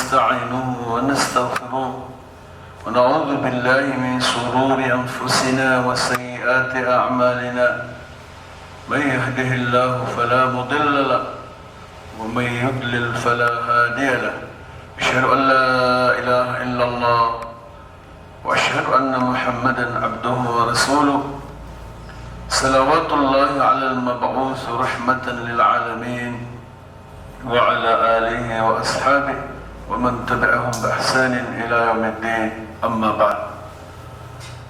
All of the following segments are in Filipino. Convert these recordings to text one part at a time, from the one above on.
ونستعينه ونستغفره ونعوذ بالله من شرور أنفسنا وسيئات أعمالنا من يهده الله فلا مضل له ومن يضلل فلا هادي له أشهد أن لا إله إلا الله وأشهد أن محمدا عبده ورسوله صلوات الله على المبعوث رحمة للعالمين وعلى آله وأصحابه ومن تبعهم بإحسان إلى يوم الدين أما بعد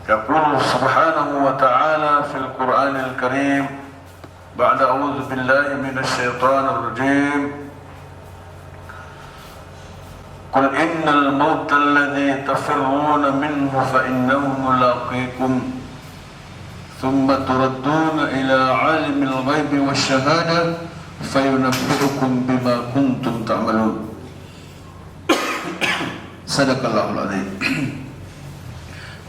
يقول سبحانه وتعالى في القرآن الكريم بعد أعوذ بالله من الشيطان الرجيم قل إن الموت الذي تفرون منه فإنه ملاقيكم ثم تردون إلى عالم الغيب والشهادة فينبئكم بما كنتم تعملون صدق الله العظيم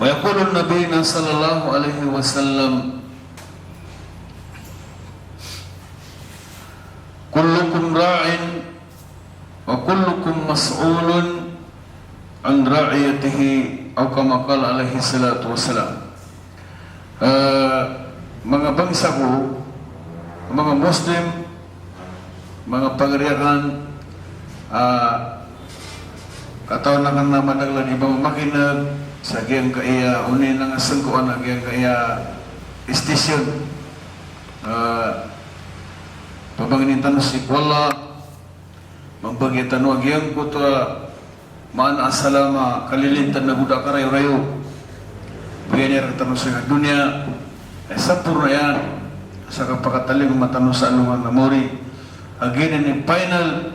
ويقول النبي صلى الله عليه وسلم كلكم راع وكلكم مسؤول عن رعيته أو كما قال عليه الصلاة والسلام. Mga bangsaku, mga Muslim, mga pagariakan, kataon na kang namanaglan ibang makinag sa giyang kaya unin ng asangkuan na giyang kaya istisyon pabanginin tanong si Kuala magbagitan wa giyang kutwa maan asalama kalilintan na budak karayo-rayo bigyan niya tanong sa dunia sapur na yan sa kapakataling matanong sa anungan na mori aginin ni final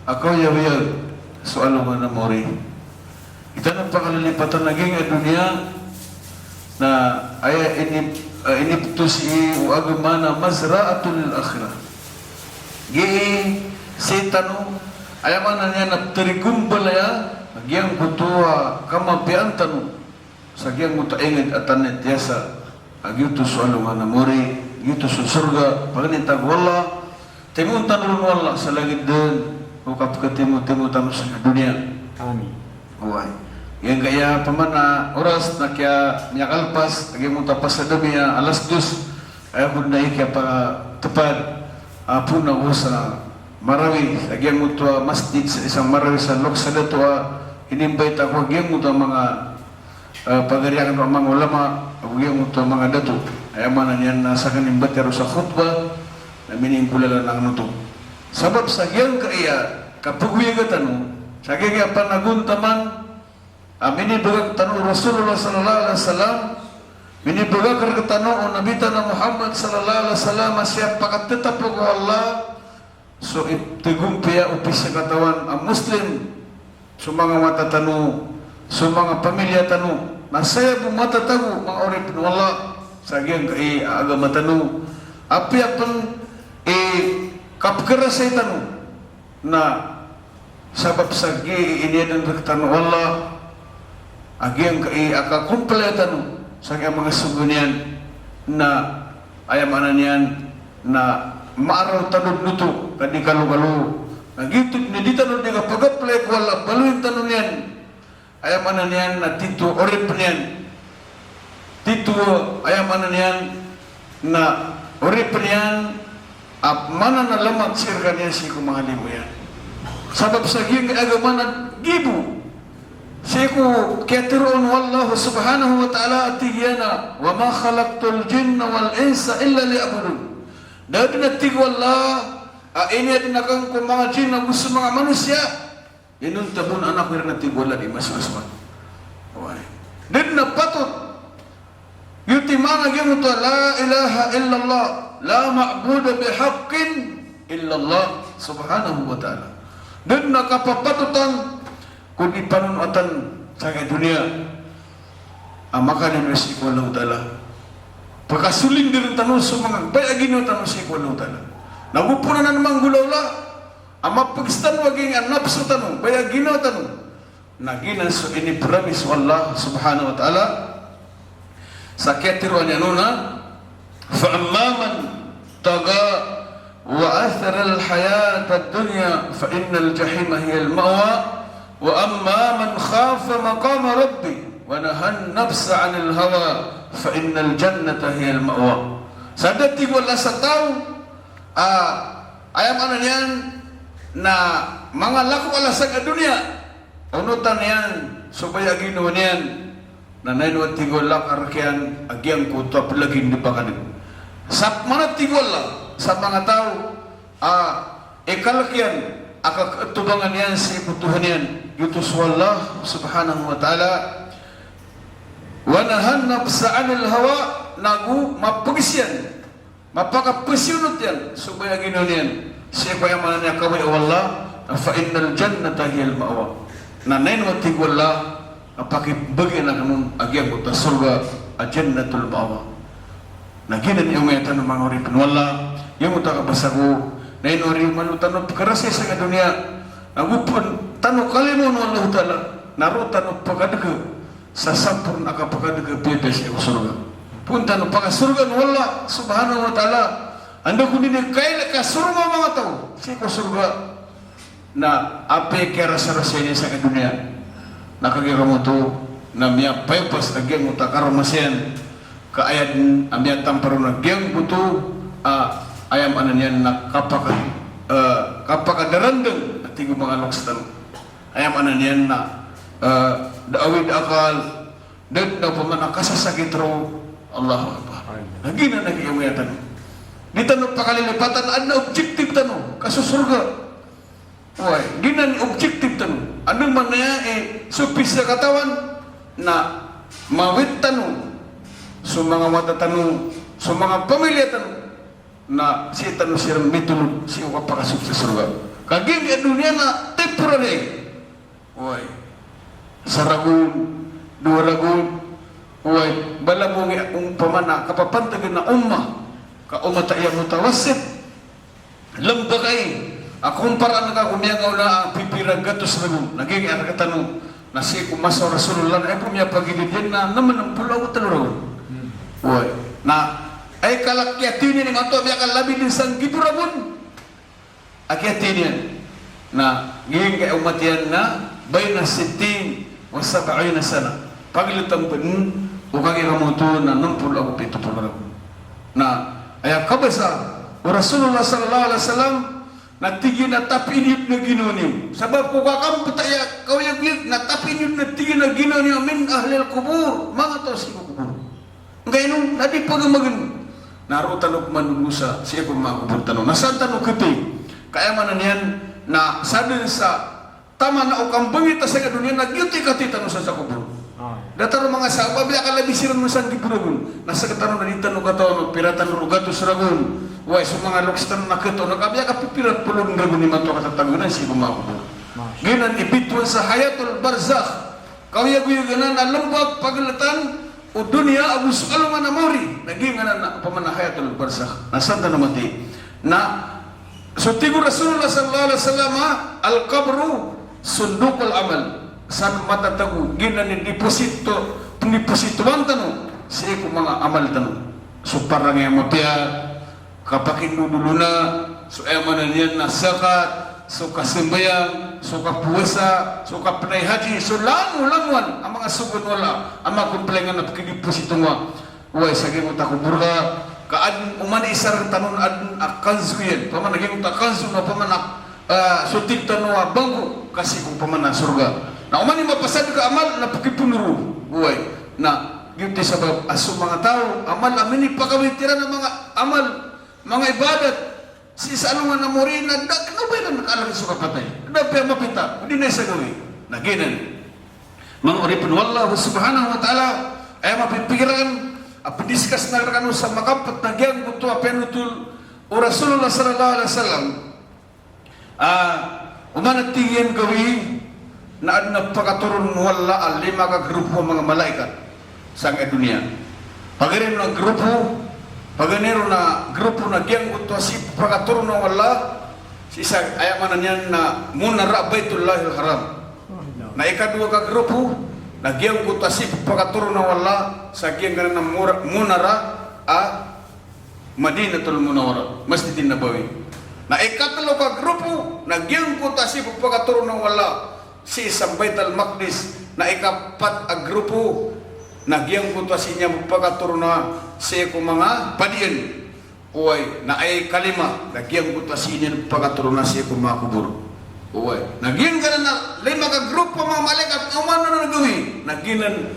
ako yawiyag so anungan na mori ito na pakalilipatan naging dunia na ay inipto si uagumana mazra'atul akhirah gi setanu ayaman na niya naptarigumbal ya nagyang butua kamapian tanu sa giyang mutaingid at tanit yasa agyuto so anungan na mori agyuto so surga paganitag wala timun tanulun wala sa langit din ukap ketimu-timu tanong sa dunia amin huway yang kaya pamana oras na kaya miyakalpas lagi mo tapas sa dami alas 2 ayaw mo na kaya pa tepad puna ko sa Marawi lagi mo ito masjid sa isang Marawi sa Loksada ito inimbite ako lagi mo ito mga pagariakan ng mga ulama lagi mo ito mga dato ayaw man na yan sa kanimbate sa khutbah na miningkulala ng ano ito sabab sa giyang kaya kapagwigatan mo sa giyang panaguntaman minibagak tanong Rasulullah sallallahu alaihi wasallam minibagak tanong Nabita na Muhammad sallallahu alaihi wasallam siya pakatetap ko Allah so itigumpiya upis sa katawan ang Muslim so mga matatano so mga pamilya tano nasaya po matatago mga orip na wala sa giyang agama tano apiapan kapkerasay tano na sabab sa iniyadan tanong wala agyang kai akakumpletan sa mga sugunian na ayamanan niyan na maaraw tanod nuto kadi kalu-kalu nagitut ni di tanod ni kapagaplek wala baluin tanod niyan ayamanan niyan na tito orip niyan tito ayamanan niyan na orip niyan mana na lamat sirka niya si kumahali mo yan sabab sa giyang agama na gibu Siku ketiron wallahu subhanahu wa ta'ala atiyana wa ma khalaqtul jinna wal insa illa liya'budun. Dahil natig wallah ini din akang kung mga jin na gusto mga manusia inun tabun anak ko rin natig wallah di mas-masman. Din na patot yuti mga gino to la ilaha illallah la ma'budu bihaqqin illallah subhanahu wa ta'ala. Din na kapapatutan kung ipanunutan sa dunia maka din si Allah Ta'ala pagkasuling din tanong sa mga bayagin yung tanong si Allah Ta'ala nagupunan na namang gulaw la mapagstan waging anap sa tanong bayagin yung tanong naginan so inipramis Allah subhanahu wa ta'ala sa ketiruan niya nuna fa'ammaman taga wa athara al-hayat ad-dunya fa innal jahima hiya al-ma'wa Wa amma man khafa maqama rabbi wa nahan nafsa 'anil hawa fa innal jannata hiyal ma'wa. Sada tigwala sa tao ayam anan yan na mga lako alasag a dunia unutan yan supaya ginawa niyan na nainwa tigwala karakyan agyang kuto pelagin di pakanin sa mana tigwala sa mga tao ikalakyan akakatubangan yan sa ibutuhan yan yutus wallah subhanahu wa ta'ala wa nahan nafsa 'anil hawa nagu mapagisyan mapakapasyunot yan supaya ginawa niyan siya kaya mananya kaway wallah fa innal jannata hiyal ma'wa na nain wa tigwala apakibagi na kanun agyang buta surga a jannatul ma'wa na ginan yung may tanong mga oripin wala yung uta kabasago nain ori manutanong karasay sa dunia nagupon tanong kalimon wallahu ta'ala narutan o pagadaga sa sampurn akapagadaga bebes yung surga punta no pakasurga wala subhanahu wa ta'ala anda ko din kay ka surga mga tao si ko surga na ape kaya rasa-rasa niya sa dunia nakagira mo to na miya paypas agyang mo takaramasin kaayad amya tamparo na gyang buto ayam anan yan na kapakadarandang at tigo mga lokstan ayam anan yan na daawid akal dad na pamanakasasakit raw Allahu Akbar lagi na nagiyamuyatan di tanong pakalilipatan ano objective tanong kasusurga Uy, di na objective tanong anong man na supis sa katawan na mawit tanong so mga mata tanong so mga pamilya tanong na si tanong sirang mitulog siya kapakasup sa surga kaging dunia na temporary uy saragun dua ragun uy balabong ang pamana kapapantagan na ka tayo mutawassit lambagay akong paraan na kumiyangaw na ang pipirang gatos ragun naging arakatanong na si kumasa Rasulullah ay pumiya pagilidin na naman ang pulaw taluragun uy na ay kalakyatinin ng ato biya kalabi din sang giburagun akyatinin na ngayong kay umatiyan na bayna 60 o 70 sana paglutang pun o kagiramuto na numpul ako pitupulagun na ay kabasa o Rasulullah sallallahu alaihi wasallam na tigil na tapinip na ginuniw sabab ko kakampataya kawayag na tapinip na tigil na ginuniw min ahlil kubur mga to si kubur ngayon nung nadi pagamagin narutan og manunusa siya kung makubur tanong nasaan tanong kiti kaya manan yan na sadin sa tama na o kambangita sa dunia nagyuti kati tanong sa kubur dataro mga sahabat biya kalabisiran mo sa giburugun nasa katanong na ditanong katawan piratan rugatus ragun way so mga lokstan na kato nakabiya ka pipirat pulong ragun ni mato katatagunan si kumakubur ginan ibituan sa hayatul barzakh kawiyag-yuganan na lambag paglatan o dunia abus alungan na mori naging na pamana hayatul barzakh nasaan na mati na so tigo Rasulullah sallallahu alaihi wasallam al-qabru sundukul amal san matatago ginan ni deposito deposituan tanong sa iko mga amal tanong so parang yung mapia kapakinduduluna so emanan yan na sakat so kasimbayang so kapuwasa so kapnay haji so languan ang mga sugod wala ang mga kumplengan na pakideposito mo uway sagay mo takuburga kaad umani isar tanong adun akanzu yan paman naging takanzu na paman sutik tanong bangko kasi kung paman na surga na umani mapasad ka amal na pakipunuro uway na giti sabab aso mga tao amal amini pakawitiran ng mga amal mga ibadat si salungan na mori na nakabay na nakalaki sa kapatay napaya mapita hindi na isa gawin naginan mga oripin wallahu subhanahu wa ta'ala ay mapipigiran apidiskas na kanu sa makapat na gyan buto apenutul o Rasulullah sallallahu alaihi wasallam umanatingin gawin na adna pagkaturun wala lima ka grupo mga malaikat sa dunia pagarin na grupo paganero na grupo na giyang utosi pagkaturun wala si isa ayamanan yan na munara baitullahil haram na ikadua ka grupo na giyang utosi pagkaturun wala sa giyang ganang munara Madinatul Munawwara Masjidin Nabawi na ikatlo ka grupo na giyang utosi pagkaturun wala si isang Baitul Maqdis na ikapat a grupo nagyang kutasinya pagkaturuna si ko mga padiyan uway na ay kalima nagyang kutasinya pagkaturuna si ko mga kubur uway nagyang ka na 5 ka grupo mga malaikat umano na nagawi nagyan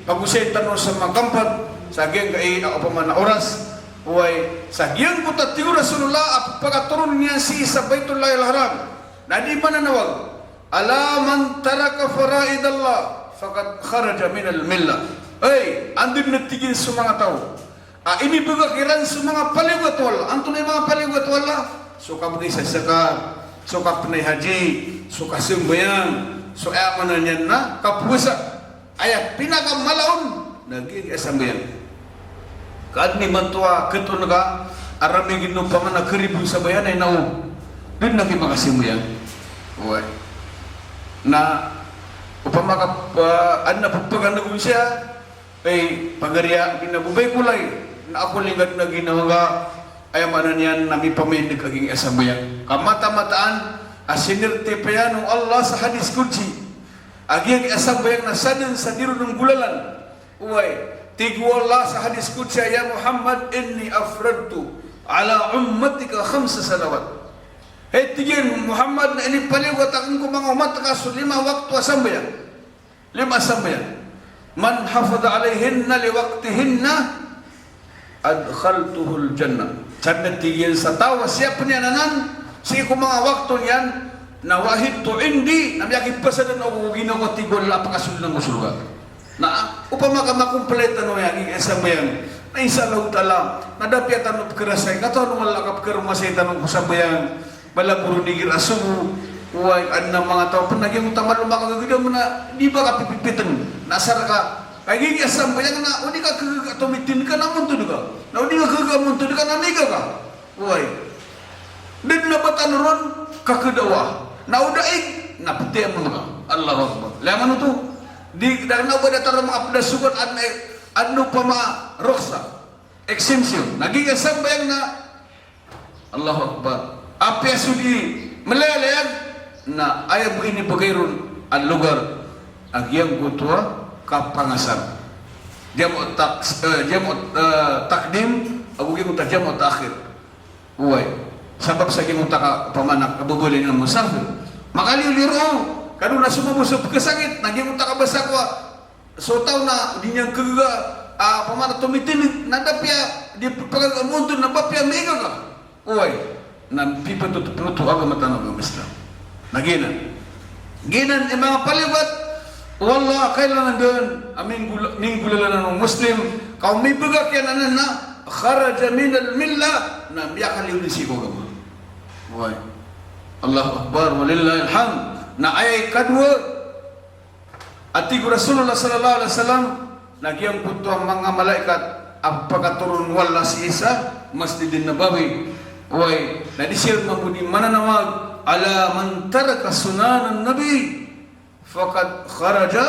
pag-usay tanong sa mga kampat sa gyang ako pa man na oras uway sa gyang kutatiyo Rasulullah at pagkaturun niya si sa Baitullahil Haram na di mananawag ala man taraka faraidallah faqad kharaja minal millah. Ay, andin natigin sa mga tao. Ini bagakiran sa mga paliwat wala. Anto na mga paliwat wala. Suka bagi sa saka, suka panay haji, suka sembahyang, suka mana niyan na kapuasa. Ayat pinakamalaon naging sembahyang. Kad ni mantua ketunaga araming gino pa man nakeribu sa bayan ay nao. Din naging makasembahyang. Uy. Na upama ka na pagpagan na siya ay pagariya binabubay kulay na ako lingad na ginawa ayamanan yan nami pamendig aging asambayan kamata-mataan asinirte pa yan ng Allah sa hadis kudsi aging asambayan na sadin sa diro ng gulalan uway tigwa Allah sa hadis kudsi ya Muhammad inni afradtu ala ummatika 5 salawat. Hey tigin Muhammad na ini paliwat aking ko mga umat kaso 5 waktu asambayan 5 asambayan man hafadha alayhinna liwaqtihinna adkhaltuhul jannah sadna tigin sa tawa siya panyananan si ko mga waktu niyan na wahid to indi na miyaki pasadan ako ginawa tigol apakasul ng surga na upama ka makumpleto no yang asambayan na isa law tala nadapyatan no kerasay katon wala ka kermasay tanong kusambayan bala puro digir asubu uway anna mga tao pun naging utama lumaka gagawin mo na di ba ka pipipitan nasar ka kaya gini asam bayang na uni ka kagatumitin ka naman to ka na uni ka kagamun to ka naniga ka uway din na batan ron kakadawa na udaig na pati ang mga Allahu Akbar laman ito di dahil na ba datang mga pedasugan ano pa mga roksa exemption naging asam bayang na Allahu Akbar apa sudi melalayag na ayaw mo ini bagayron ang lugar agyang kutua kapangasam jam takdim aguging utak jam takhir uway sabab sa ging utak pamanak kabubulin ng musafir makaliuliro kanu na sumubusop ke sangit naging utak basakwa so taw na di niyang kaga pamanak tumitin nadapya di pagagamuntun na bapya mega ka uway nan pipa tutup agama tanah Islam. Naginan mga palibat wallah kailangan doon aming gulalan ng Muslim kaum may bagak yan na kharaja min al-millah na miyakaliw ni si agama. Why? Allahu Akbar walillahi alhamd na ay kadwa at tigo Rasulullah sallallahu alaihi wasallam nagyang punto ang mga malaikat ang pagkaturun wala si Isa Masjidin Nabawi uway na disir mabudi mananawag ala man taraka sunanan nabi faqad kharaja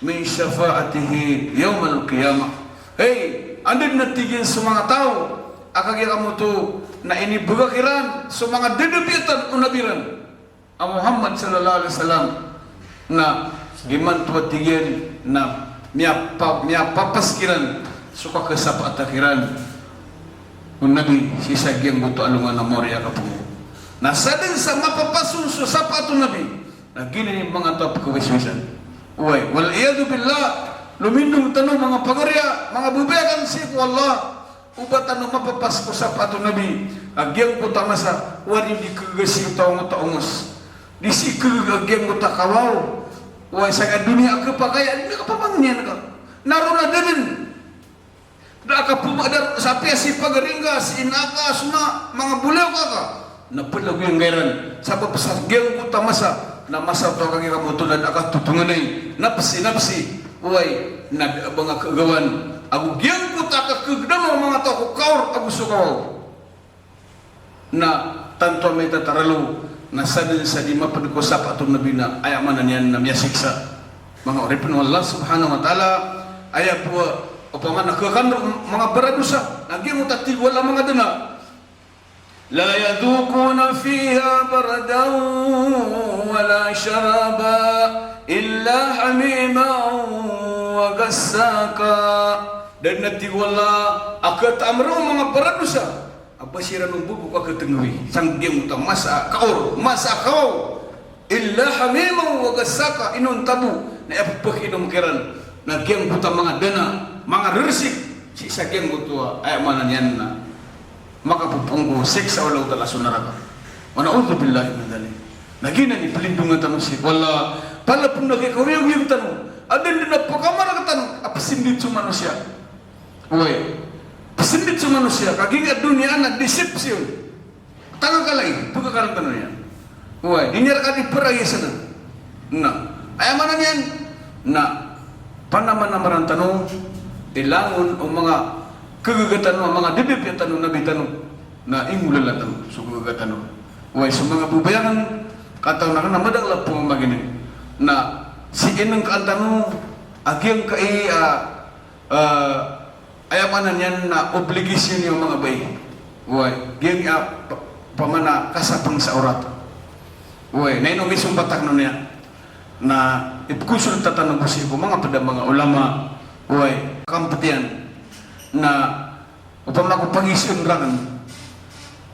min syafa'atihi yawmal qiyamah. Hey andin natigin sa mga tao akagya mo to na ini bugakiran sa mga dedepitan unabiran ang Muhammad sallallahu alaihi wasallam na giman tuwatigin na miya papaskiran suka kesapa atakiran Nabi si sagyang buto alungan na Moria kapungo. Nasa din sa mapapasun sa sapato Nabi. Nagini yung mga top kawiswisan. Uway, wal iyadu billah. Lumindong tanong mga pagarya, mga bubayagan si Allah. Uba tanong mapapas ko sapato Nabi. Agyang buta masa, wari di kagasi taong taongos. Di si kagagyang buta kawaw. Uway, sa dunia kapakaya, hindi ka pamangyan ka. Naruna din. Daka pumadar sa si pagaringga, si inaka, suma, mga bulaw ka. Napalag yung gairan. Sabab sa giyang kuta masa, na masa to kang ikamutulan, aka tutunganay, napsi. Uway, mga kagawan. Ako giyang kuta kakagdamo mga to, kukawar, ako sukaw. Na tanto may tataralo, na sadin sa di mapadikosap atong nabi na ayamanan yan na miyasiksa. Mga oripin Allah subhanahu wa ta'ala, ayaw po, o paman nakakandro mga baradusa naging utatig wala mga dana لا يذوقون فيها بردا ولا شرابا إلا حميما وغساقا. Dan nanti wala akat amro mga paradusa apa sira nung bubuk akat tengawi sang dia muta masa kaur illa hamima wa gasaka inon tabu na apapak inom kiran na geng buta mga dana mga resik si sa geng butua ay manan yan na makapupunggo seksa wala utala sunaraka wa na'udzu billahi min dzalik nagina ni pelindungan tanu si wala pala pun nagkakawiyang tanu adan din pakamara katan apa sindit sa manusia. Woi, pesendit sa manusia, kagigat dunia anak deception. Tangan kalay, buka kalang tanong yan. Woi, dinyar ka di peraya sana. Na, ay mana yan? Na, panaman-namaran tanong, ilangon o mga kagagatan o mga dibib yung tanong, nabi tanong, na ingulala tanong, so kagagatan o. Woi, sa mga bubayangan, kataw na ka na madangla po maginin, na si inang kaan tanong, agyang kai, ayamanan yan na obligasyon yung mga bay. Uy, geng pamana kasapang sa orat. Uy, na inong isang batak nun yan. Na ipkusul tatanong ko siya mga pada mga ulama. Uy, kampatian. Na upang ako pangisyon rangan.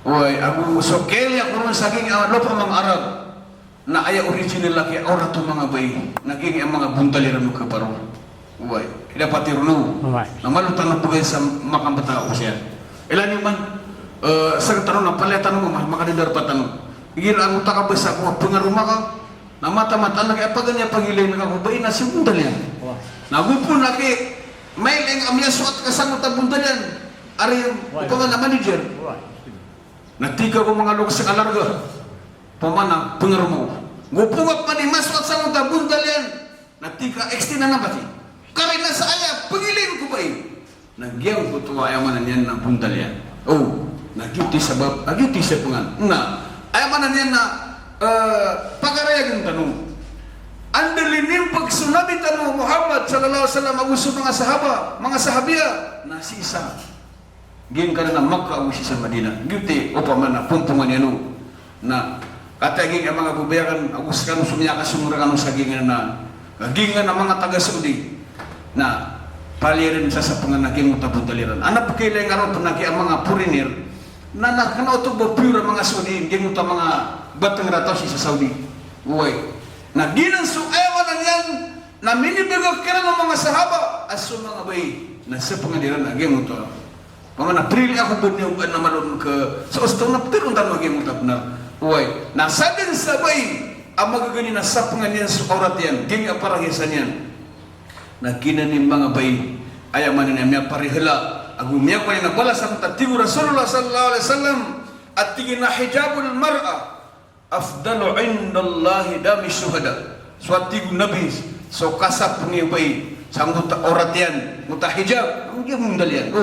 Uy, ako so kaya ako rin saging lopa mga Arab. Na aya original laki orat yung mga bay. Naging ang mga buntaliran mo kaparong. Uy, dapat irunu. Na malutan na bugay sa makambata ko siya. Ilan yung man, sa tanong na palitan mo, makadidar pa tanong. Igira ang utak ka ba sa ako, pangaruma ka? Na mata-mata na kaya pag ganyan pag-ilay na kakubain na siya bundal yan. Nagupo na kay, may lang amya suat kasang utak bundal yan. Ari yung upangan na manager. Nagtika ko mga lukas sa kalarga. Pamana, pangaruma. Gupungat pa ni masuat sa utak bundal yan. Nagtika, ekstina na pati. Karena saya pengilin ko ba nagyang ko tuwa ayamanan yan na puntal yan. Oh, nagyuti sabab, nagyuti sa pungan. Na, ayamanan yan na pagaraya yung tanong. Andalinin pag sunabi tanong Muhammad sallallahu alaihi wasallam agusto mga sahabiya na si Isa. Gin ka na Makkah o si sa Madina. Gyuti o pa man na pumpungan yan na kataging ang mga bubayakan agusto ka nung sumiyaka sumura ka nung sagingan na nagingan ng mga taga-Saudi. Na palirin sa panganaging utabudaliran. Anak pakailan nga rin panagi ang mga purinir na nakanautog ba pura mga Saudi, hindi mo mga batang rataw sa Saudi. Uy, na ginansu ewan yan na minibigag ka ng mga sahaba aso mga bay na sa pangadiran naging mo ito. Mga naprili ako po niyo na malun ka sa ustaw na ptirong tanong naging mo ito na uy, nasa din sa bay ang magagani na sa panganian sa orat yan, gini ang parahisan yan. Na kinanin mga bay ayaman na niya parihela agumya ko yung nagbalas ang tatigo Rasulullah sallallahu alaihi wasallam at tingin na hijabul mar'a afdalu indallahi dami syuhada suatigo nabi so kasap ni bay sa muta orat yan muta hijab ang dia mundal yan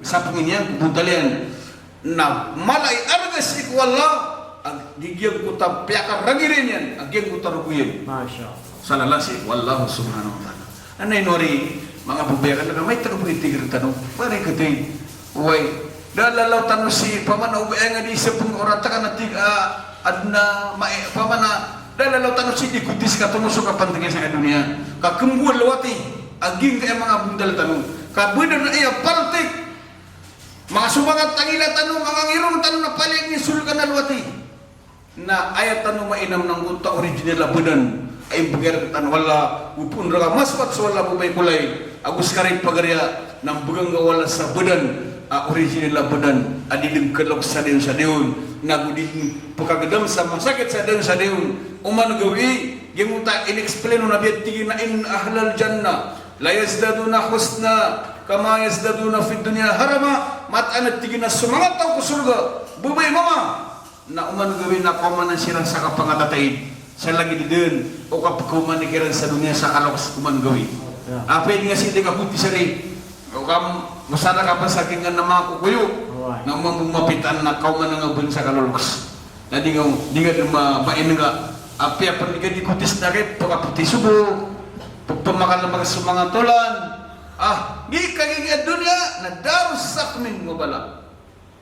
sa pangin yan mundal yan na malay argas ikwallah ang digyan ko ta piyakar ragirin yan agyan ko ta rukuyin masya salalasi wallahu subhanahu wa ta'ala. Anay nori mga bubayakan na may tanong itigir tanong pare katay uy dalalaw tanong si pamana ubaya nga di sa pong orata ka natig adna pamana dalalaw tanong si ikutis ka tumusok ka pantingin sa dunia kakembuan lawati aging kaya mga bundal tanong kabudan na iya partik mga sumangat tangila tanong mga ngirong tanong na paling ni sulkan na lawati na ayat tanong mainam ng unta original labudan ay bagay tan wala upun raga maswat sa wala bubay kulay agus karit pagarya nang bugang wala sa budan original la budan adilim kelok sa deun nagudin pagkagdam sa masakit sa deun uman gawi yung uta inexplain na biya tigina in ahlal janna la yazdaduna husna kama yazdaduna fid dunya harama mat anat tigina sumangat taw ko surga bubay mama na uman gawi na pamanan sila sa kapangatatayin sa lagi din o kapag nikiran sa dunia sa kaloks kuman gawi. Pwede nga sindi ka puti sa rin. O kam masana ka pa sa akin nga na mga kukuyo na mapitan na kauman nga bun sa kaloks. Na di nga main nga apya pa di ka di kutis na rin pagkaputi subo pagpamakal na mga sumanga tulan di kagigit dunia na daros sakmin mo bala.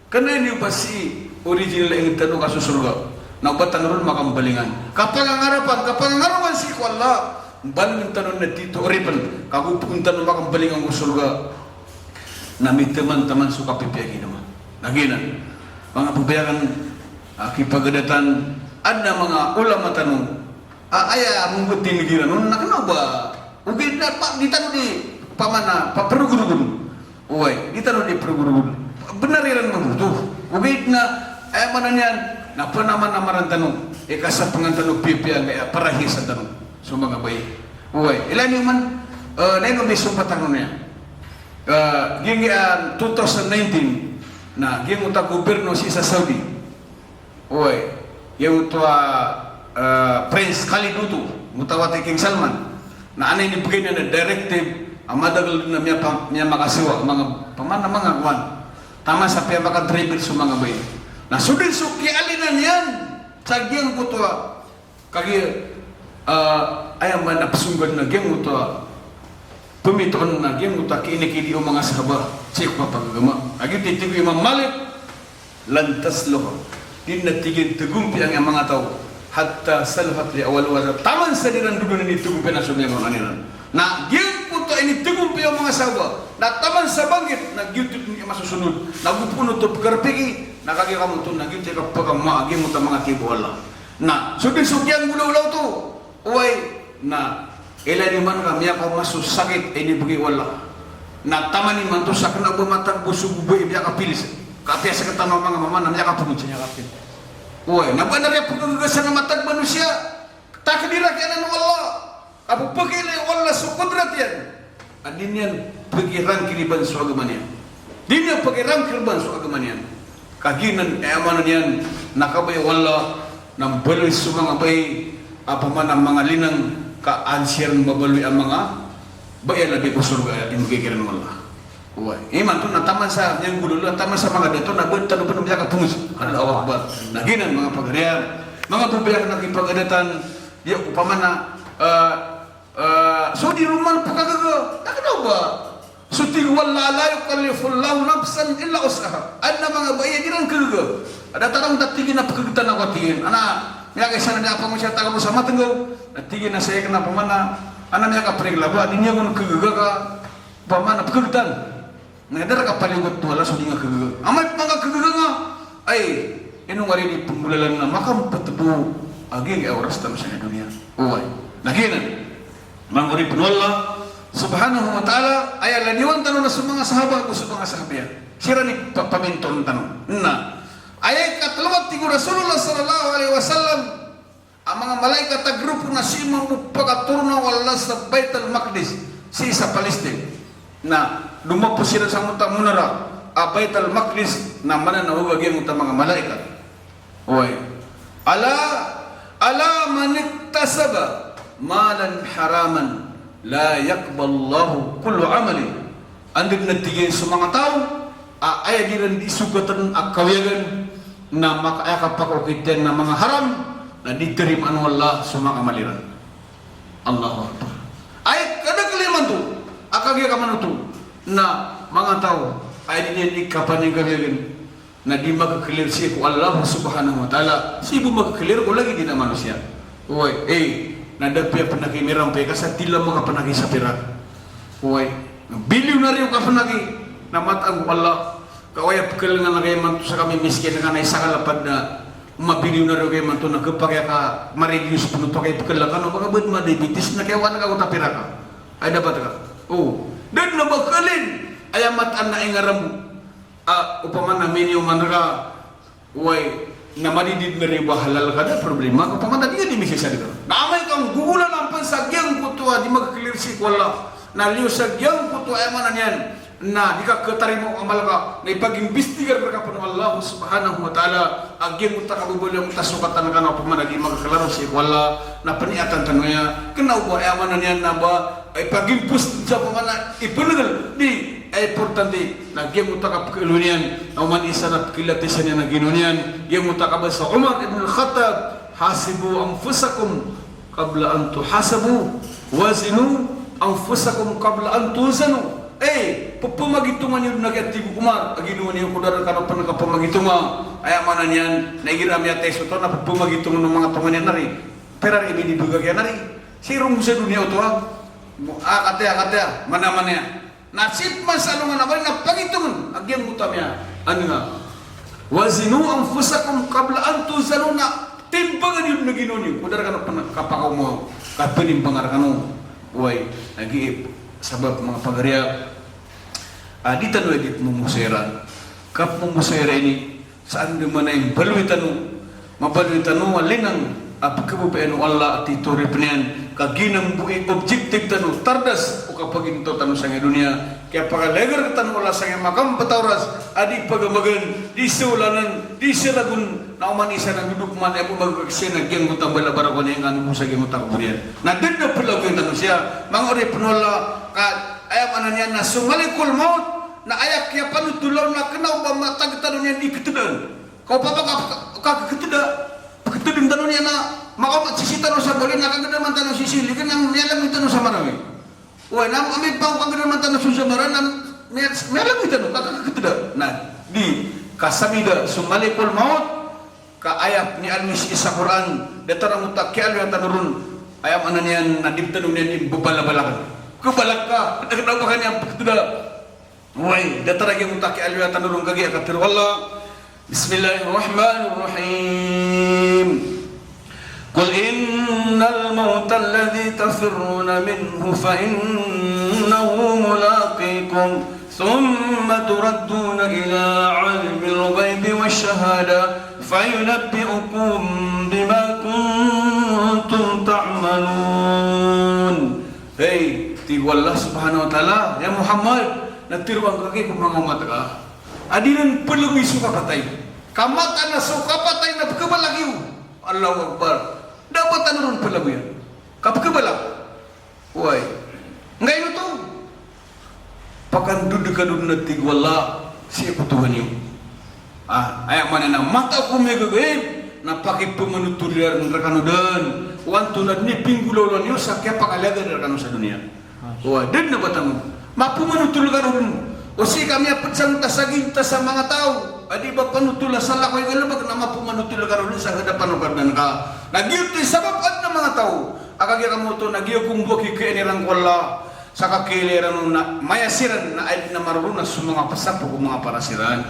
Kanan yung ba si original ingin tanu kasus surga. Naubatan ron makambalingan. Kapangangarapan si Allah. Balin tanu na dito oripan. Kagupun tanu makambalingan ko surga. Nami teman-teman suka pipiyagi naman. Naginan. Mga pubiyakan kipagadatan. Ada mga ulama tanu. Aya munggutin nigiran. Nakano ba? Ugin na pak ditanu di pamana paperugurugun. Uy, ditanu di perugurugun. Benar iran mabutuh. Ugin na mana niyan. Napa nama-namaran tanong, ikasa pengantano pipian kaya parahi sa tanong. So mga bay. Uy, ilan yung man, na may sumpa tanong niya. Gingi 2019, na gingi uta gobyerno si sa Saudi. Uy, yung tua Prince Khalid Utu, mutawati King Salman, na anay nibigay na directive, ang madagal na miya makasiwa, mga pamana mga kwan. Tama sa piya makatribute sa mga bay. Nah sudah suki alinan yan sagyang kutua kagi ayam mana pesunggan na gyang kutua pemiton na gyang kutua kinikili o mga sahabat cik papagama agi titigo Imam Malik lantas loh din natigin tegumpi ang mga tao hatta salhat li awal wala taman sadiran dugo ni tegumpi na sumiyang aniran na gyang kutua ini tegumpi ang mga sahabat na taman sa bangit na gyutut ni masusunod nagupunod to pagkarpigi nakagi kamu tu nagi cakap pegang mak agi muta mga tibo Allah. Nah, sudah sugyan ulau-ulau tu. Oi, nah, ela di man kami ako masuk sakit ini bagi Allah. Nah, taman ni mantu sakna bumatag busug buhi biya kapilis. Kapia sa katanaw mga mama namanya kapunod niya kapil. Oi, na benar ya pagkagasan ng matag manusia. Takdirak yan ng Allah. Abu pagili Allah sukudrat yan. Adin yan pagirang kiliban sa agaman yan. Din yan pagirang kiliban sa agaman yan. Kaginan amanan yan nakabay wala ng baloy sa mga bay apa man ang mga linang ka-answer mabaloy ang mga bayan labi ko surga yung magigiran wala. Uy, iman to nataman sa yang gulo taman sa mga dito na bunta no panumya ka pungus. Allahu Akbar. Naginan mga pagarian, mga bubiyak na kipagadatan, ya upaman na so di rumah pagagaga. Nakadaw ba? Suting wala la yukallifullahu nafsan illa usaha. Ada mga bayi dirang keluga. Ada tarang tatigin na pagkagtan ako tingin. Ana, miya kay sana apa mo siya taga mo sama tenggo. Tatigin na saya kena pamana. Ana miya ka preglaba dinya ngon keluga ka pamana pagkagtan. Ngadar ka paligot wala suding nga keluga. Amat mga keluga nga ay inong wari di pembulalan na makam petebu agi ga oras tam sa dunia. Uy. Naginan. Manguri penwala Subhanahu wa ta'ala ay laniwan tanong na sa mga sahabat ko sa mga sahabat. Sira ni paminton tanong. Na, ay katlawat tigo Rasulullah sallallahu alaihi wasallam ang mga malaikat na grupo na sima mo pagaturna wala sa Bait al-Maqdis si sa Palestine. Na, lumapo sila sa muta munara a Bait al-Maqdis na mananawag ang mga malaikat. Oy. Ala manittasaba malan haraman la yaqballahu kullu amali. Andin natigin sa mga tao ay diran isugatan akawigan na makakapakokitan na mga haram na ditiriman Allah sa mga maliran. Allahu Akbar. Ay kada kaliman to akagya ka man to na mga tao ay dinili kapan kawigan na di makaklir siya ko Allah subhanahu wa ta'ala si bu makaklir ko lagi di na manusia. Uy, nadapi panakimiram pe kasi tila mga panaki sa pira. Uy, bilyonaryo ka panaki na matang Allah. Kawaya pagkal nga lagay man sa kami miskin nga na isa kalapad na mabiliyonaryo kayo man to nagkapagya ka marigyus punuto kayo pagkal ka no mga bud madibitis na kaya wala ka utapira ka. Ay dapat ka. Oh, dan na bakalin ay matan na ingaram upaman na minyo man ka. Uy, na madidid na rin halal ka na problema kung pamanda di ka di misya dito na amay kang gugulan ang pansagyang kutua di magkaklir si wala na liyo sagyang kutua ay manan yan na di ka katari mo amal ka na ipag-imbestigar ka pa ng Allah subhanahu wa ta'ala agyang uta kabubulong tasukatan ka na pamanda di magkaklaro si wala na paniatan tanongnya kena uba ay manan yan na ba ay pag-impus sa pamanda ipanagal di ay importante na gyang uta kapilunian nauman isa na kilatisan niya na ginunian gyang uta ka ba sa Umar ibn al-Khattab hasibu anfusakum qabla an tuhasabu wazinu anfusakum qabla an tuzanu pumagitungan yun nagatigo Umar aginuan niyo kudara ka na panagapamagitunga Ayah mana niyan naigira mi ate soto na pumagi tong mga tongan nari. Pero ibi dibuga kaya nari. Sirong sa dunia to akate mana-mana. Nasib masalungan apa na pagitungan agyan mutamya. Ano nga? Wazinu anfusakum qabla an tuzaluna. Timbangan yung naginon yun. Kudara ka na kapakaw mo kapinimbangar ka no. Uy, nag-iip sabab mga pagarya. Di tanong edit mumuseran. Kap mumusera ini saan naman ay baluitan mo. Mabaluitan mo alinang pagkabupayan ng Allah at ituri panian kaginang buik objektif tanu tardas o kapag ito tanu sa dunia kaya pagalegar tanu wala sa makam patauras adi pagamagan di seulanan di selagun na umanisa na duduk man ay pumagkaksin nagyang mutang balabara ko na yung ano sa gimutak burian na din na pala ko yung tanu siya mga ori panola ka ayam ananya na sumalikul maut na ayak kaya panutulaw na kenau ba matag tanu niya di ketedan kau papa kakaketeda keteding tanu niya na maka sisi tanu sa boleh nak kagada man tanu sisi likan yang melang itu sa marami wah nam ami pang kagada man tanu sa maranan melang itu kakaketeda nah di kasamida sumalikul maut ka ayat ni almis isa Quran datang mutakial yang tanurun ayat ananian nadib tanu niya bebala-balakan kebalak ka kenapa kan yang keteda wah datang lagi mutakial yang tanurun kagi akatir wallah. Bismillahirrahmanirrahim. Qul innal mauta alladhi tafirruna minhu fa innahu mulaqikum thumma turadduna ila 'alimil ghaibi wasyahada fayunabbi'ukum bima kuntum ta'malun. Hey, ti Allah Subhanahu wa taala ya Muhammad natirwang kaki kumangamat ka. Adinan perlu suka patay. Kamatan na suka patay na pagkabalagyo. Allahu Akbar. Dapat tanurun pala yan. Kapagkabalag. Uy. Ngayon ito. Pakandud ka doon na tigwala siya kutuhan niyo. Ayak mana na mata ko may gagawin. Napakit pumanutuliar ng rakanudan. Wantunan ni pinggulaulan niyo sa kaya pakalaga ng rakanu sa dunia. Uy. Dan na batang. Mapumanutul ka doon. O si kami apatsang tasagin ta sa mga tao. Adi ba panutula sa lakoy galabag na mapumanutula karon sa hadapan ng kardan ka. Nagyuti sabab at ng mga tao. Akagya kamo to nagyo kung buki kay nirang wala sa kakiliran na mayasiran na ay na marunong sa mga pasapo o mga parasiran.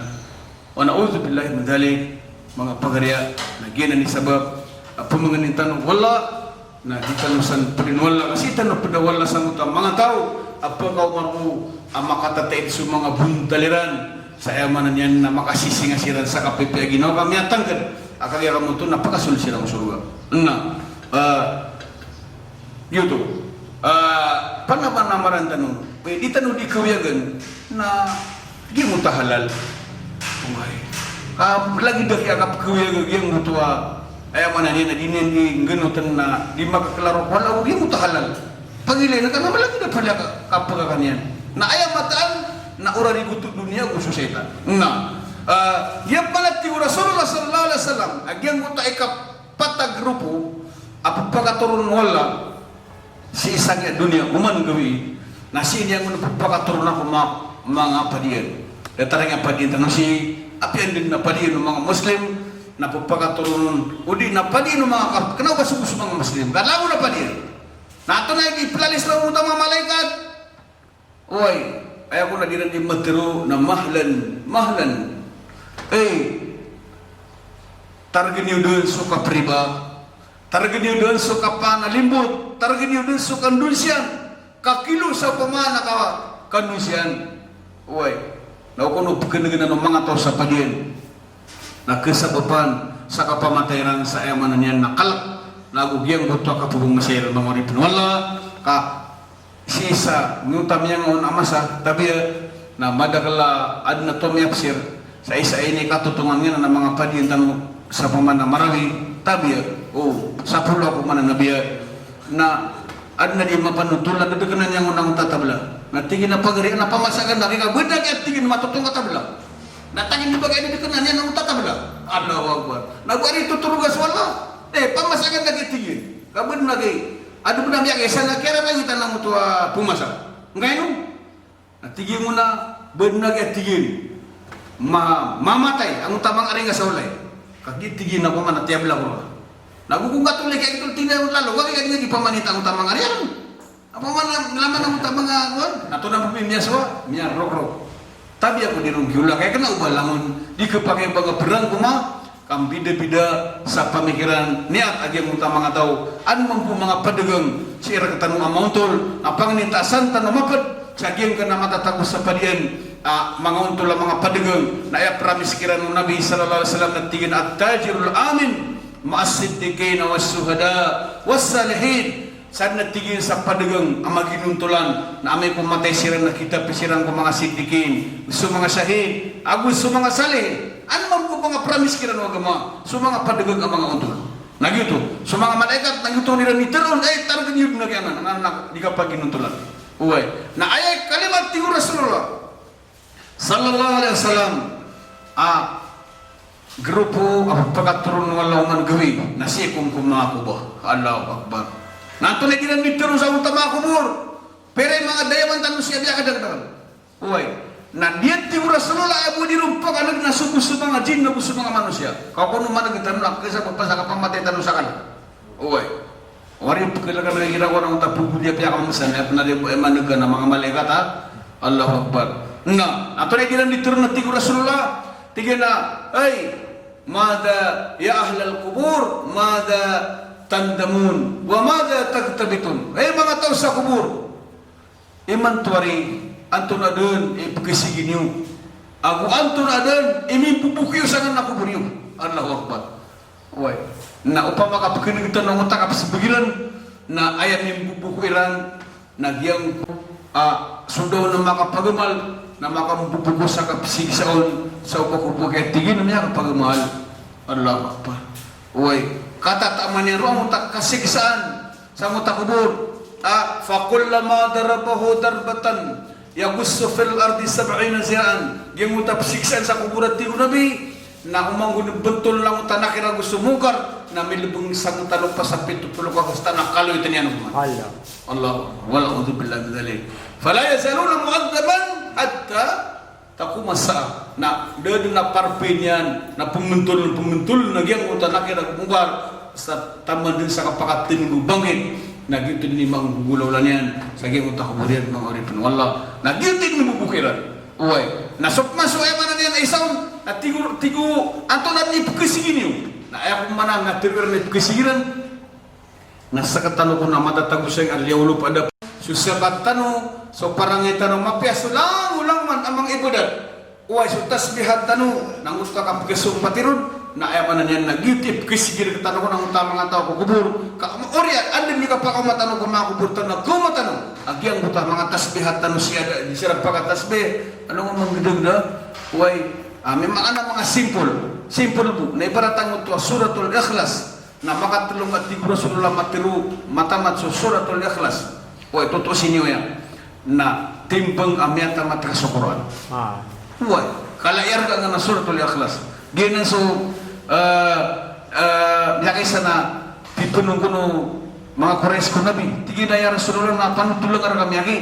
O na'udhu billahi min dhalik mga pagarya nagyan ni sabab pumanganin tanong wala na di tanusan palinwala kasi tanong padawala sa mga tao. Apa kau maru makatatain sa mga buntaliran sa amanan yan na makasisinga-siran sa kapipya ginaw kami atangkan akagya mo ito napakasul silang surga na yuto panaman namaran tanong di tanong di kawiyagan na di mo tahalal lagi daki akap kawiyagan yung mutua ay amanan yan na dinindi ganutan na di makaklaro wala di mo tahalal pagilay na kanama lagi na pala kapagakanyan na ayam mataan na ora rigutuk dunia usus setan na yang pala ti Rasulullah sallallahu alaihi wasallam agyang guta ikap patag grupo apa pagaturun wala si isangya dunia uman gawi na siya ngun pagaturun ako mga padiyan datarang nga padiyan tanong si apian din na padiyan ng mga muslim na pagpagaturun udi na padiyan ng mga kenapa subuso mga muslim kalago na padiyan nato na iplalis lang mga malaikat. Uy, ayaw ko na din di matiro na mahlan. Targin niyo doon suka priba, targin niyo doon suka panalimbot, targin niyo doon suka kandunsian, kakilo sa pamana ka kandunsian. Uy, naukuno pagkanagan ng mga tao sa padiyan, na kasabapan sa kapamatayan sa ayaman niyan na kalak. Nagugyang buto ka pubong masayar ng mga ripin wala ka sisa ngutam yang on amasa tapi na madagala ad na tomyapsir sa isa ini katutungan nga ng mga padiyan tanong sa pamana marami tapi sa pulo ako man nabiya na ad na di mapanutulan na dekanan yang unang tatabla na tingin na pagari na pamasagan na kika bedak at tingin matutong katabla na tangin di bagay na dekanan yang unang tatabla Allahu Akbar nagwari tuturugas wala pamasakan lagi tinggi, kabun lagi. Ada pun yang biasa nak kira lagi tanam tua pumasak. Enggak itu? Tinggi muna benar lagi tinggi. mamatay ang tamang ari nga sa ulay. Kagitigin na ko man at tiyabla ko. Nagugunggat ulit kaya ito tinawag lalo. Wag kaya nga di pamanita ang tamang ari. Apa man laman ang tamang agon? Nato na po miya sawa, miya rok. Tabi ako di rong giula kaya kana ubalangon. Di kapag baga perang kuma kang bida-bida sa pamikiran niat agi ang tamang tao. Ano man po mga padagang si ira katanong amauntol na pangnintasan tanong mapad sa aging ka na matatagos sa padiyan mga untol ang mga padagang na iya promise kiran ng Nabi sallallahu alaihi wasallam natigin at tajirul amin ma'as-siddiqin was-suhada was-salihin saan natigin sa padagang ang maginuntulan na amay pumatay sirang nakita pisirang ko mga siddiqin gusto mga sahid gusto mga salih ano man po mga promise kiran ng agama so mga padagang ang mga untol nagito so mga malaikat nagito nila ni teron talagang yun na kaya na di ka paginuntulan uway na ayay kalimat tingin Rasulullah sallallahu alaihi wasallam grupo ang pagkaturun ng alaman gawi nasikong mga kubo Allahu Akbar nato na ginamit sa utama kubur pero mga dayaman tanong siya biya kadagdagan uway na diyan tingin Rasulullah ay mo dirumpak alag na suko sa mga jin na sa mga manusia kau kuno man nagtanong kaysa pagpasa ka pamatay tanong sa kan uway wari pagkalaga na ginawa ng tapupo diya piya kamasan na di managa na mga malaikat Allahu Akbar na ato na ginamit na tingin Rasulullah tingin na ay mada ya ahlal kubur mada tandamun wa mada tagtabitun mga tao sa kubur iman tuwari anto na doon ipagkasigin niyo ako anto na doon imipupukyo sa nga nakubur niyo Allahu Akbar uway na upang makapagkinigitan ng utak sa bagilan na ayam impupukiran nagyang sundaw na makapagamal na makamupupugo sa kapsigsaon sa upakupo kaya tigin na niya kapagamal Allah Akbar uy katataman niya roong utak kasigsaan sa mutakubur fakullama darabahu darbatan yagusso fil ardi sab'ina ziraan yung utak sigsaan sa kuburat tiyo nabi na umanggun betul lang utak nakira gusto mukar na milibong isang tanong pa sa pitupulo ka gusto na kaloy ito niya naman Allah wala'udhu billah bidhalik fala yazaluna mu'adzaban hatta takumasa na dado na parpin yan na pumuntul nagyang uta nakira kumbar sa tama din sa kapakatin ng bangit nagito din mang gulaw lang yan sa gyang uta kumuriyan mga oripin wallah nagito din bubukiran uway nasukmaso ay manan yan ay sound na tigo anto na ni pagkasigin yun na ayaw kong manang na tiruan na pagkasigiran nasa katano ko na matatagos siyang alyawlo pada susabat tano so parang itanong mapiaso lang ulang man amang ibadat uway so tasbihat tano nang gusto ka pagkasong patirod na ayaw man yan nag-youtube kisigir katano ko ng tamang tao ko kubur orya andin niyo ka pa kamatano ko mga kubur tano kumatano agyang buta mga tasbihat tano siya disirap pagkatasbih ano nga manggidag na uway may mga simple po na ibaratang ito suratul ikhlas na makatulong at tiguro Rasulullah matiru matamat so suratul ikhlas uway tutusin niyo yan na timbang amyata matras sa Quran uway kalayar ka nga na suratul ikhlas ginan so lakay sana tipunong kuno mga kores ko nabi tigin na yan Rasulullah na panutulang kami aki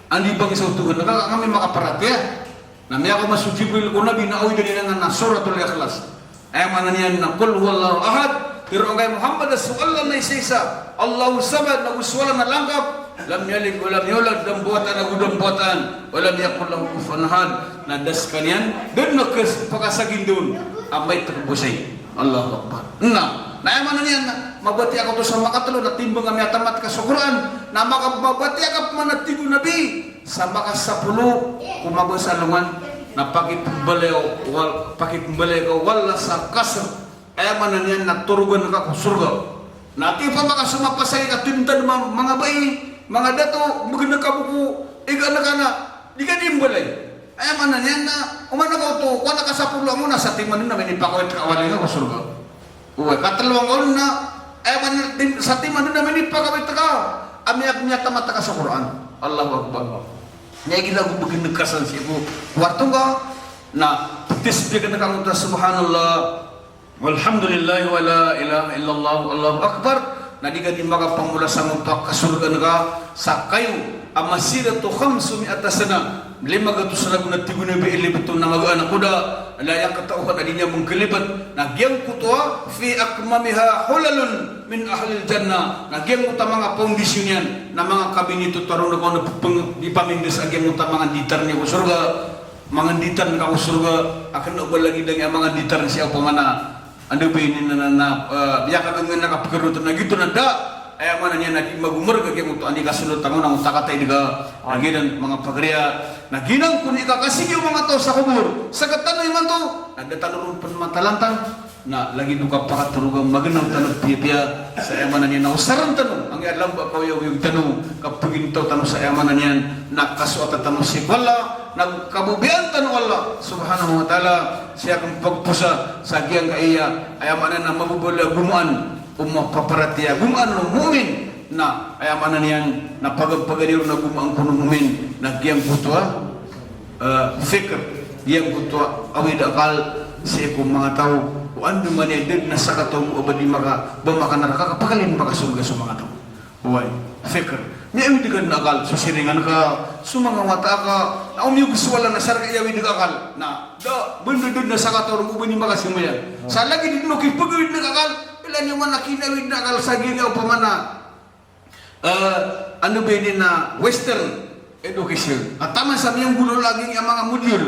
ang libang isa utugan kami makaparatya na may ako masujibril ko nabi na oy dali nga na suratul ikhlas ay manan yan na kul huwallahu ahad pero ang kay Muhammad as-su'ala na isa Allahu samad na uswala na langkap lam yalid wa lam yulad dan buatan na gudang buatan wa lam yakul lahu kufuwan ahad na das kanyan doon na pakasagin doon amay terbusay Allahu Akbar na manan yan mabati ako to sa makatalo na timbang kami atamat ka sa Quran na mabati ako manatigo nabi sa makasapulo kumabasalungan na pakipumbalay ko wala sa kasr ay manan yan naturugan ka ko surga nati pa makasumapasay ka tintan mga bayi mga dato maganda ka buko iga na ka na di ka dimbalay ay manan yan na umana ka to kung nakasapulo mo na sa timan na may nipakawit kawalay ka ko surga uwe katalawang kaon na ay manan sa timan na may nipakawit ka amyak tamat ka sa Quran Allahu Akbar niya gila ko bagay nagkasan siya ko wartong ka na tisbih ka na kamunta subhanallah walhamdulillah wa la ilaha illallah Allahu Akbar na di ka di makapamula sa mong kasurgan ka sa kayo amasira to 500 sana 500 na guna tigo na biili betul na mag-anak kuda layak ketahuan adinya mengkelibat nagyang kutua fi akmamiha hulalun min ahlil jannah nagyang utama nga pondisyon na mga kabinito tarong na kung ipamindes agyang utama nga ditar niya ko surga mga ditar nga ko surga akan ubal lagi dengan mga ditar siya pamana ando binin na biyakan nga nakapagkaroon na gitu na da ay mana niya naging magumar kagyan untuk andi kasunod tangon ang utakatay diga naginan mga pagriya naginang kung ikakasig yung mga tao sa kubur sa katanoy man to nagdatanong panmatalantang na lagi duka pakaturugang maganang tanong piya sa mana niya na usaran tanong ang alam ba kaw yung tanong kapag ito tanong sa mana niya nakasuat at tanong si wala nagkabubian tanong Allah subhanahu wa ta'ala siya kang pagpusa sa giyang kaiya ay mana na mabubula gumuan paparatiya gumaan ng mumin na ay mana niyan na pagpagalir na gumaan kuno mumin na giyang butwa fikr giyang butwa awid akal sa ikong mga tao o ando man din na sa katong ubadi maka bamaka naraka kapakalin makasulga sa mga tao uway fikr niya awid ka na akal susiringan ka sumanga mata ka na umiyog suwala na sarga awid ka akal na da bundudud na sa katong ubadi maka simaya sa lagi din mo kipagawid na akal ilan yung mga kinawid na kalasagin o pamana ano ba yun na western education at tama sa miyang gulo laging ang mga module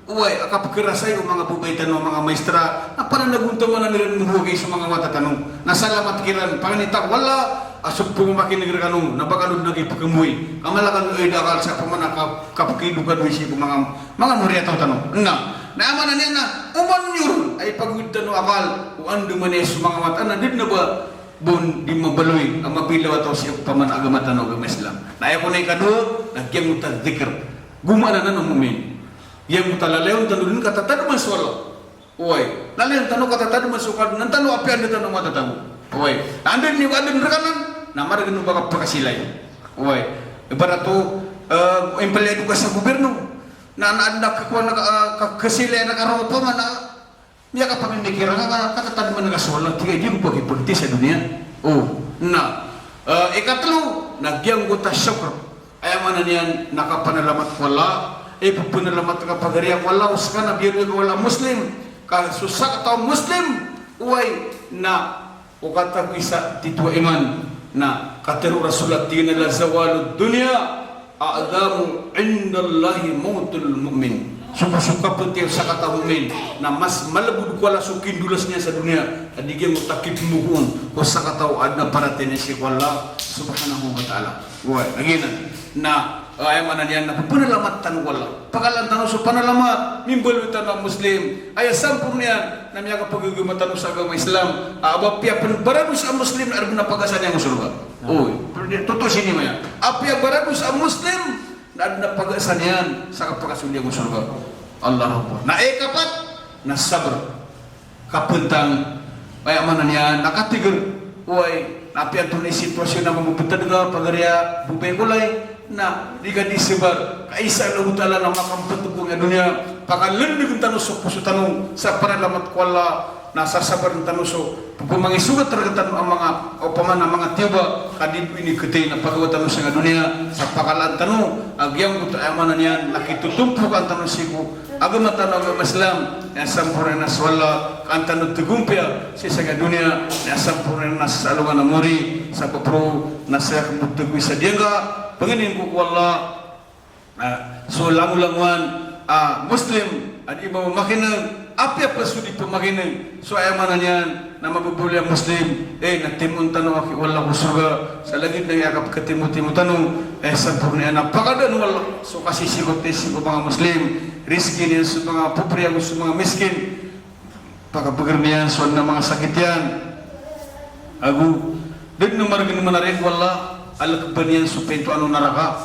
uway akapagkarasay o mga bubaitan o mga maestra na parang naguntaman na nila mungugay sa mga matatanong nasalamat kiran panganitak wala asok po makinigir kanong nabakanod na kipakamuy kamalakan o idakal sa pamana kapakidukan mo siya mga muriataw tanong naman na niya na uman yun ay pagwid no akal kung ando man sa mga mata na din na ba bon di mabaloy ang mapilaw ataw siya paman agamatan o agama Islam na ayaw ko na ikado nagyang mo tadikr gumana na ng mumin yang mo talalayon tanulun katatado man swalo uway lalayon tanong katatado man sukad ng tanong api ando tanong matatago uway andun niyo andun rekanan na maragano baka pakasilay uway ibarato impalya ka sa gobyerno na nakakuha kasila na karopa man na niya ka pamimikira nga katatad man nagasuwala tiga di ko pagipulti sa dunia ikatlo nagyang guta syukr ay man niyan nakapanalamat wala ipapanalamat ka pagariya wala uska na biyo ka wala muslim kasusak atau muslim uway na ukata ko isa titwa iman na katiru rasulat tina la zawalud dunia a'damu indallahi mautul mu'min suka-suka penting sa kata mu'min na mas malabud ko ala sukin dulas niya sa dunia adigyan mo takip muhun ko sa kataw adna paratin niya si Allah subhanahu wa ta'ala aginan na ay mana niyan na panalamat tan wala pagalan tanong sa panalamat mimbal tanong muslim ay sampur niyan na miya kapag gumatan sa agama Islam aba pia barabus ang muslim na arbo na pagasan niya ng surga totoo sini maya apia barabus ang muslim na na pagasan yan sa kapagasan niya ng surga Allah Akbar na kapat na sabr kapentang ay mana niyan nakatigil uy apia tunay sitwasyon na mamupunta daga pagariya bubay kulay na di ka disebar kaisa na utala na makampatubong nga dunia pakalandig ang tanong sa puso tanong sa panalamat ko ala nasa sabar ang tanong so pagpumangisugat talaga tanong ang mga o paman ang mga tiba kadib ini ketay na pagawa tanong sa nga dunia sa pakalan tanong agyang ko tayaman na niyan nakitutumpok ang tanong sigo agama tanong ang Islam na sampura na swala ang tanong tugumpya sa nga dunia na sampura na sa alungan na muri sa papro na sa kamutugwi sa diyaga Panginoon ko wala so langulanguan Muslim at iba makinang apya pa sudi pamakinang so ay mana niyan na mabubuli ang Muslim natimun tanong aki wala ko suga sa lagid ng yakap katimu-timu tanong sampur niya napakadan wala so kasi sigot mga Muslim risky niya sa mga pupriya sa mga miskin pagkapagarmiyan so na mga sakit yan agu din na maragin manarin wala alakbanian supento anu naraka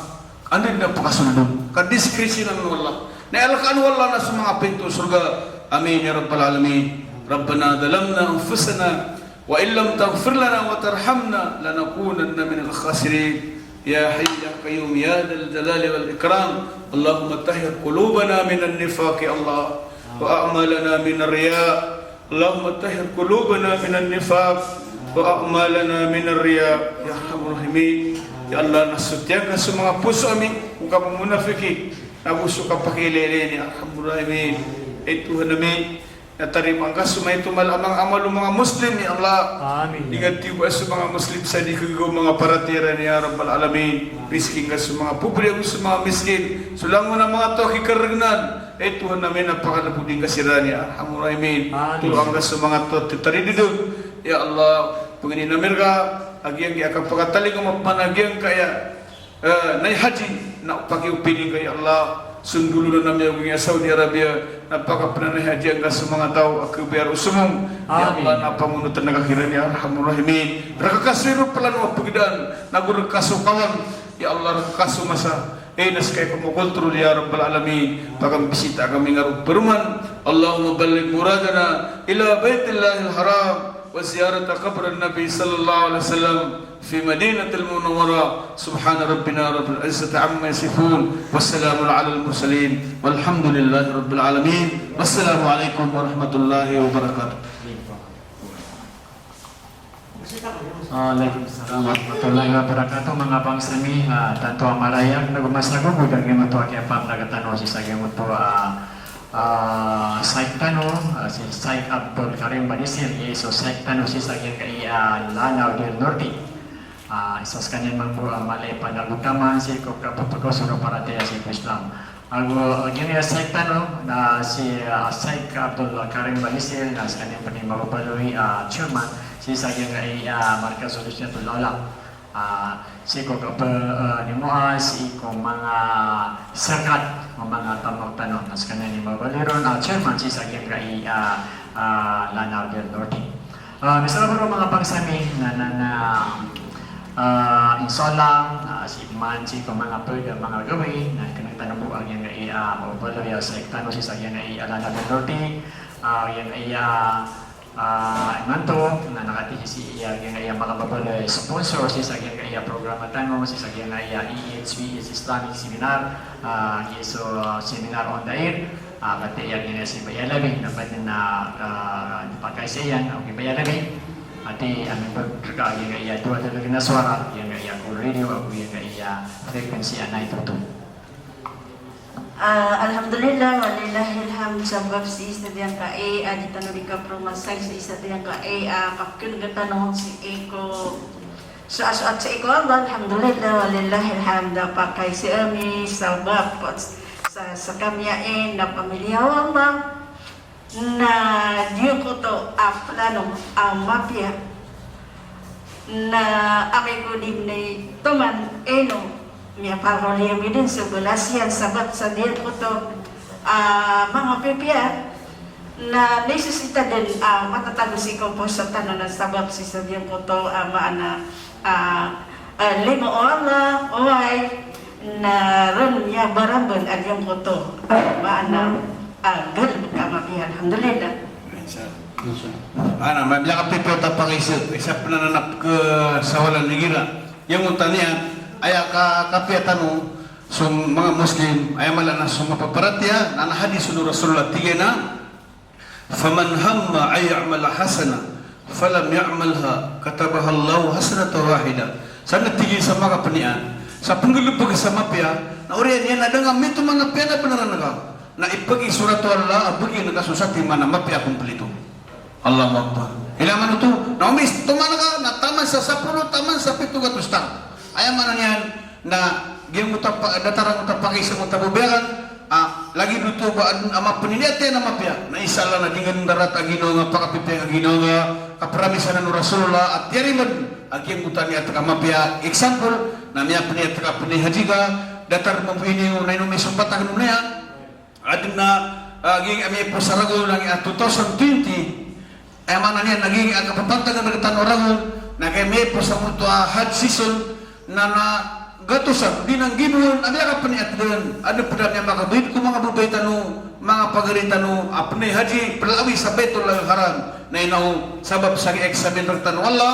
andin na pakasunod kadiskresi ng wala na alakan wala na sa mga pinto surga amin ya rabbal alamin rabbana dalamna anfusana wa illam taghfir lana wa tarhamna lanakunanna min al-khasirin ya hayy ya qayyum ya dal jalali wal ikram allahumma tahhir qulubana min an-nifaq ya allah wa a'malana min ar-riya allahumma tahhir qulubana min an-nifaq وأعمالنا من الرياء يا أرحم الراحمين يا الله nasutiakan sa mga puso amin kung ka munafiki nabuso ka pakilele ni arhamur rahimin Tuhan namin natarima ang kasumay tumal amang amal mga Muslim ya Allah. Amin. Diganti ba sa mga Muslim sa dikagaw mga paratira ni Rabbal Alamin. Risking ka sa mga pobre o sa mga miskin. Sulangon ang mga to kikaragnan. Tuhan namin napakalabuding kasira niya. Alhamdulillah. Tulang ka sa mga to titarididog. Ya Allah, pagini namin ka, agyang akan pagkataling ang mapanagyan kaya nay haji na pakiupiling kaya Allah. Sundulo na namin yung Saudi Arabia, napaka-pananay haji ang sa mga tao, akibayar usumong. Ya Allah, napamunutan nagakira niya, alhamdulillah. Rakakasiro pala ng pagidaan, naguragkasukawan. Ya Allah, rakakasumasa. Nas kay kumukontrol ya Rabbal Alamin. Pagambisita kami nga peruman. Allahumma balig muradana ila baitillahil haram. وزيارة قبر النبي صلى الله عليه وسلم في مدينة المنورة. سبحان ربنا رب العزة عما يصفون والسلام على المرسلين والحمد لله رب العالمين والسلام عليكم ورحمة الله وبركاته. Waalaikumsalam warahmatullahi wabarakatuh. Mga pangsami, tanto amalayang nagmasago budang yung ito akipang nagatano si Sagay mo ito Saik Tano, si Saik Abdul Karim Badisir, so Saik Tano si Sagay kay Lanao del Norte. Isos kanya mampu malay panagutaman si Kokaputuko Suro Paratea si Islam. Ako gini Saik Tano na si Saik Abdul Karim Badisir na sa kanyang panimababaloy chairman si Sagay kay Marka Solusyon Tulala. Si Kokaputuko si kong mga serkat mga tamang tanong nas kanan ni Mabaliron chairman si Sagay kay Lanao del Norte. Misalnya mga pangsami na insolang si man si mga pwede mga gawin na kanang tanong buang yang ay Mabaliron sa tanong si Sagay kay Lanao del Norte yang ay manto na nakatisi si yang ay makababaloy sponsor si Sagay kay programa tanong si Sagay kay EHV Islamic Seminar so seminar on the air pati yang ini si Bayalabi na pati na pagkaisayan o Bayalabi ati amin pagkaka yang iya dua talaga na suara yang iya ko radio o yang iya frequency anay tutu. Alhamdulillah walillahilhamd sabab si isa diyang kae di tanurika promasay si isa diyang kae kapkun gatanong si Eko sa asuat sa Eko Allah alhamdulillah walillahilhamd pakai si ami sabab sa kamyain na pamilya Allah na diyo ko to plano mafia na aking kudim na tuman eno miya paroliam din sa Bulasian sabat sa diyan ko to mga pipya na nesesita din matatagos ikaw po sa tanan ng sabat si sa diyan ko to maana limo Allah oay na ron niya barabon at yung ko to maana galib ka mapihan alhamdulillah. Mabila ka pipyo tapakisip isa pananap ke sawalan nigira yung utanian aya ka kapiatan so mga Muslim aya malana so mapaparatya na hadis ni Rasulullah tigena faman hamma ay ya'mal hasana falam ya'malha katabaha Allah hasanatan wahida sana tigi sa mga panian sa panggulubog sa mapya na uriyan yan ada nga mito mga pya na panaran nga na ipagi suratu Allah abagi nagasusati mana mapya kumpleto Allahu Akbar ilaman ito na umis tumana ka na taman sa 10 taman sa 7 gatustan ayaw man yan na giyang datarang utapakay sa utabubiakan lagi dito ba ama peniliyate na mapya na isa lang na dingan darat agino nga pakapipya agino nga kaparamisan ng Rasulullah at yari man agiyang utani at mapya example na miya peniliyate ka penihajiga datar mabuini na inumi sumpatang numaya adin na aging ami posarago ng 2020 ay man niya naging kapapantagan ng tanorangon na kay may posamuto hajj season na gatusan di nang ginuhon abi ka paniat doon ano pud niya makabit ko mga bubay tanu mga pagaritano apne haji palawi sa Baitullah Haram na inaw sabab sa examen ratan wala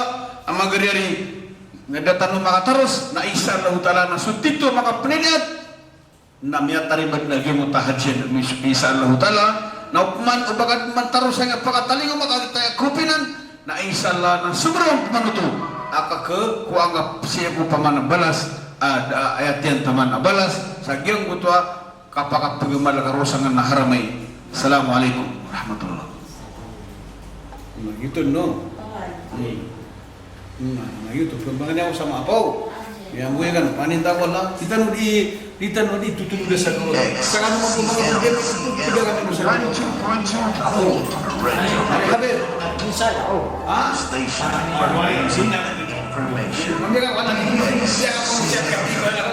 ang magariari ngadatan makataros na isa Allah taala na sutito makapaniat na miya taribad na gimu tahajjud bisa Allah taala na upman ubagad man taros nga pakatalingo makakita kupinan na isa Allah na sobrang manuto akake kuanggap siya ko paman balas ayat yan taman balas sa giyang gutwa kapag pagmal karosangan na haramay Assalamualaikum warahmatullahi. Gitu no. Nah gitu. Kembangannya ako sama apaw. Yang gue kan paninta ko lang. Kita no di tutup udah sa dulo. Sa ano mo kembangan game itu tiga kami no sa dulo. Hari haber. Ah? Station. Information. Mamaya ka wala. Siya ka po siya ka.